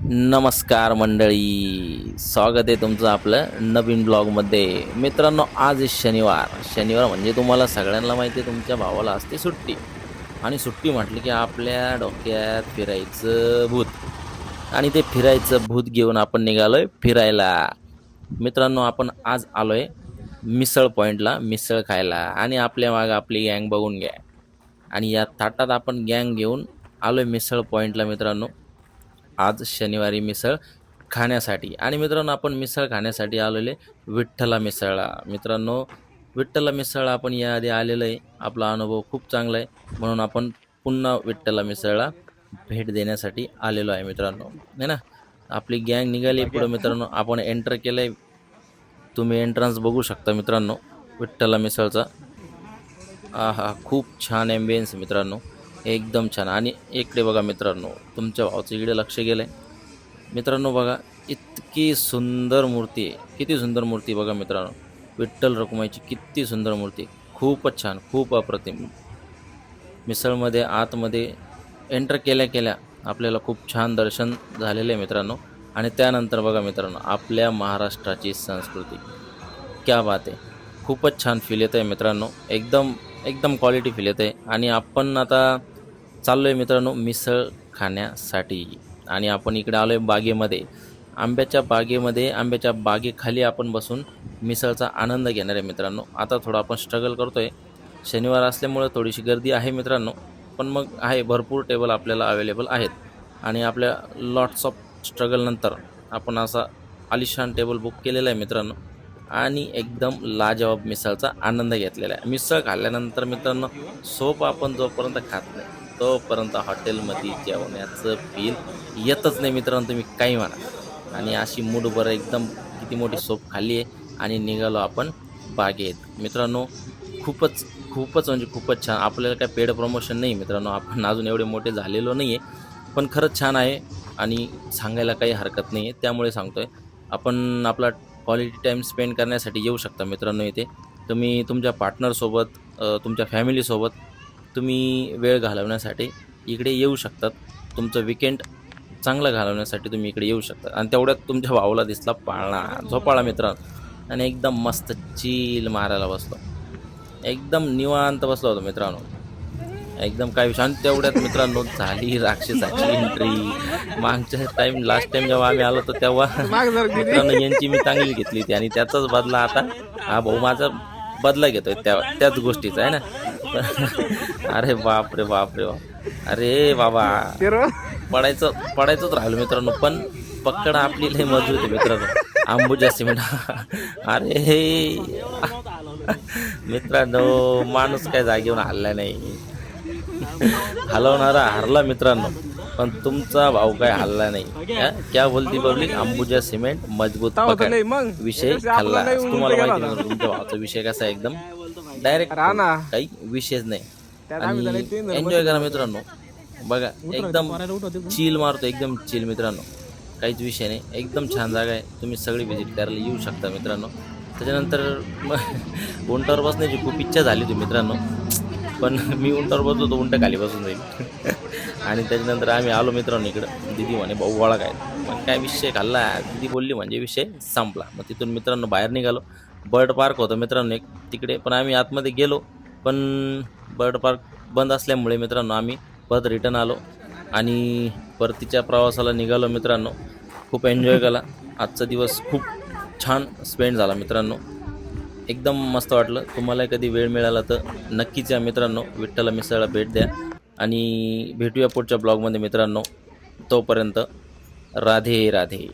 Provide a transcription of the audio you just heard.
नमस्कार मंडळी, स्वागत आहे तुमचं आपलं नवीन ब्लॉगमध्ये. मित्रांनो, आज आहे शनिवार म्हणजे तुम्हाला सगळ्यांना माहिती आहे तुमच्या भावाला असते सुट्टी. आणि सुट्टी म्हटली की आपल्या डोक्यात फिरायचं भूत. आणि ते फिरायचं भूत घेऊन आपण निघालोय फिरायला. मित्रांनो, आपण आज आलोय मिसळ पॉईंटला मिसळ खायला. आणि आपल्या मागं आपली गँग बघून घ्या. आणि या थाटात आपण गँग घेऊन आलोय मिसळ पॉईंटला मित्रांनो, आज शनिवारी मिसळ खाण्यासाठी. आणि मित्रांनो, आपण मिसळ खाण्यासाठी आलेले विठ्ठला मिसळला. मित्रांनो, विठ्ठला मिसळला आपण याआधी आलेलं आहे. आपला अनुभव खूप चांगला आहे, म्हणून आपण पुन्हा विठ्ठला मिसळला भेट देण्यासाठी आलेलो आहे मित्रांनो, है ना. आपली गँग निघाली पुढं मित्रांनो. आपण एंटर केलं आहे, तुम्ही एंट्रन्स बघू शकता मित्रांनो विठ्ठला मिसळचा. आहा, खूप छान ॲम्बियन्स मित्रांनो, एकदम छान. आणि इकडे बघा मित्रांनो, तुमच्या भावाचं इकडे लक्ष गेलं आहे मित्रांनो. बघा, इतकी सुंदर मूर्ती आहे, किती सुंदर मूर्ती बघा मित्रांनो. विठ्ठल रखुमाईची किती सुंदर मूर्ती, खूपच छान, खूप अप्रतिम. मिसळमध्ये आतमध्ये एंटर केल्या केल्या आपल्याला खूप छान दर्शन झालेलं आहे मित्रांनो. आणि त्यानंतर बघा मित्रांनो, आपल्या महाराष्ट्राची संस्कृती, क्या बात आहे. खूपच छान फील येतं आहे मित्रांनो, एकदम एकदम क्वालिटी फील येतं आहे. आणि आपण आता चाललो आहे मित्रांनो मिसळ खाण्यासाठी. आणि आपण इकडे आलो आहे बागेमध्ये, आंब्याच्या बागेमध्ये. आंब्याच्या बागेखाली आपण बसून मिसळचा आनंद घेणार आहे मित्रांनो. आता थोडं आपण स्ट्रगल करतो आहे, शनिवार असल्यामुळं थोडीशी गर्दी आहे मित्रांनो. पण मग आहे, भरपूर टेबल आपल्याला अवेलेबल आहेत. आणि आपल्या लॉट्स ऑफ स्ट्रगलनंतर आपण असा आलिशान टेबल बुक केलेला आहे मित्रांनो. आणि एकदम लाजवाब मिसळचा आनंद घेतलेला आहे. मिसळ खाल्ल्यानंतर मित्रांनो, सोप आपण जोपर्यंत खात नाही तोपर्यंत हॉटेलमध्ये जेवण्याचं फील येतच नाही मित्रांनो, तुम्ही काही म्हणा. आणि अशी मूडभर एकदम किती मोठी सोप खाल्ली आहे आणि निघालो आपण बागेत मित्रांनो. खूपच खूपच म्हणजे खूपच छान. आपल्याला काय पेड प्रमोशन नाही मित्रांनो, आपण अजून एवढे मोठे झालेलो नाही आहे, पण खरंच छान आहे. आणि सांगायला काही हरकत नाही आहे, त्यामुळे सांगतो आहे. आपण आपला क्वालिटी टाईम स्पेंड करण्यासाठी येऊ शकता मित्रांनो इथे. तुम्ही तुमच्या पार्टनरसोबत, तुमच्या फॅमिलीसोबत तुम्ही वेळ घालवण्यासाठी इकडे येऊ शकतात. तुमचं विकेंड चांगलं घालवण्यासाठी तुम्ही इकडे येऊ शकता. आणि तेवढ्यात तुमच्या भावाला दिसला पाळणा झोपाळा मित्रांनो, आणि एकदम मस्त चिल मारायला बसलो, एकदम निवांत बसलो होतो मित्रांनो, एकदम काय विषय. आणि तेवढ्यात मित्रांनो झाली राक्षसाची एंट्री. लास्ट टाइम जेव्हा आम्ही आलो होतो तेव्हा मित्रांनो यांची मी चांगली घेतली होती, आणि त्याचाच बदला आता हा भाऊ माझा बदला घेतोय त्याच गोष्टीचा, आहे ना. अरे बाप रे बाप रे बाप, अरे बाबा, पडायचंच राहिलो मित्रांनो. पण पकड आपली लय मजबूत आहे मित्रांनो, अंबुजा सिमेंट. अरे मित्रांनो, माणूस काय जागेवर हल्ला नाही, हलवणारा हरला मित्रांनो, पण तुमचा भाऊ काय हल्ला नाही. क्या बोलती पब्लिक, अंबुजा सिमेंट मजबूत पकड. विषय खाल्ला. तुम्हाला माहिती नाही तुमच्या भावाचा विषय कसा आहे, एकदम डायरेक्ट, काही विषयच नाही. आणि एन्जॉय करा मित्रांनो. बघा, एकदम चिल मारतो, एकदम चिल मित्रांनो, काहीच विषय नाही. एकदम छान जागा आहे, तुम्ही सगळी व्हिजिट करायला येऊ शकता मित्रांनो. त्याच्यानंतर उंटावर बसण्याची खूप इच्छा झाली होती मित्रांनो, पण मी उंटावर बसलो तो उंट खाली बसून जाईल. आणि त्याच्यानंतर आम्ही आलो मित्रांनो इकडं. दिदी म्हणे भाऊ वळा काय, मग काय विषय खाल्ला, दिदी बोलली म्हणजे विषय संपला. मग तिथून मित्रांनो बाहेर निघालो. बर्ड पार्क होतं मित्रांनो एक तिकडे, पण आम्ही आतमध्ये गेलो, पण बर्ड पार्क बंद असल्यामुळे मित्रांनो आम्ही परत रिटर्न आलो. आणि परतीच्या प्रवासाला निघालो मित्रांनो. खूप एन्जॉय केला आजचा दिवस, खूप छान स्पेंड झाला मित्रांनो, एकदम मस्त वाटलं. तुम्हाला कधी वेळ मिळाला तर नक्कीच या मित्रांनो, विठ्ठला मिसळला भेट द्या. आणि भेटूया पुढच्या ब्लॉगमध्ये मित्रांनो. तोपर्यंत राधे राधे.